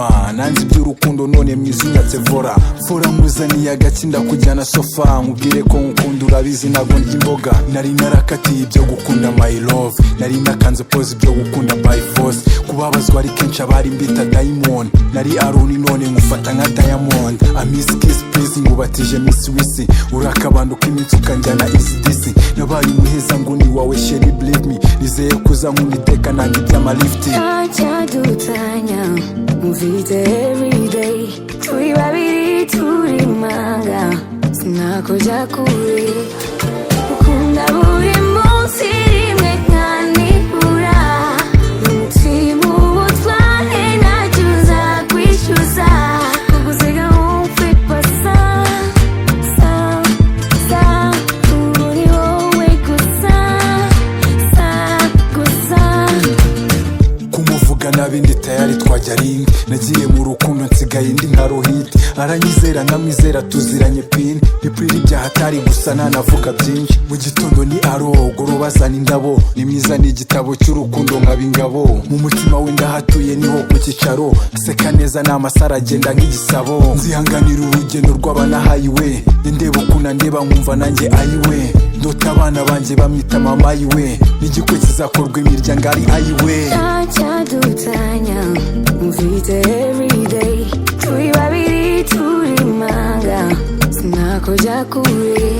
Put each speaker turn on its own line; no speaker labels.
mama nanzi by'urukundo none mwizunyatse vora muzaniye agakinda kujyana sofa nkubwire ko nkukunda urabizi nago ndya imboga nari narakatiye ibyo gukunda my love nari nakanze pose ibyo gukunda by force kubabazwa ari kenshi abari mbita diamond nari aroni none nkufata nka diamond Miss Kiss please ngubatije Miss Wisi urakabanduka iminsi ukanjyana easy disi nabaye umuheza ngo ni wawe sheri believe me nizeye kuza nk'uniteka nange iby'amalifti
acyadutanya muvite everyday turi babiri turi manga sinakuja kure ukunda buri munsi rimwe nkanibura umutima ubutware ntacyo uzakwishyuza kugusiga wumve pasa uri wowe gusa
kumuvuga nabindi tayari twajya ringi nagiye mu rukundo nsigaye ndi nka rohit aranyizera nkamwizera tuziranye pin bipwira ibyaha atari gusa nanavuga byinshi mu gitondo ni arogo bazana indabo ni mwiza ni igitabo cy'urukundo nkaba ingabo mu mutima we ndahatuye niho ku cyicaro aseka neza n'amasara agenda nk'igisabo nzihanganira urugendo rw'abanahayiwe ndeba ukuna ndeba nkumva nanjye ayiwe ndota abana banjye bamwita mama yiwe n'igikwe kizakorwa imiryango ari ayiwe
acyadutanya muvite everyday turi babiri turi manga sinakuja kure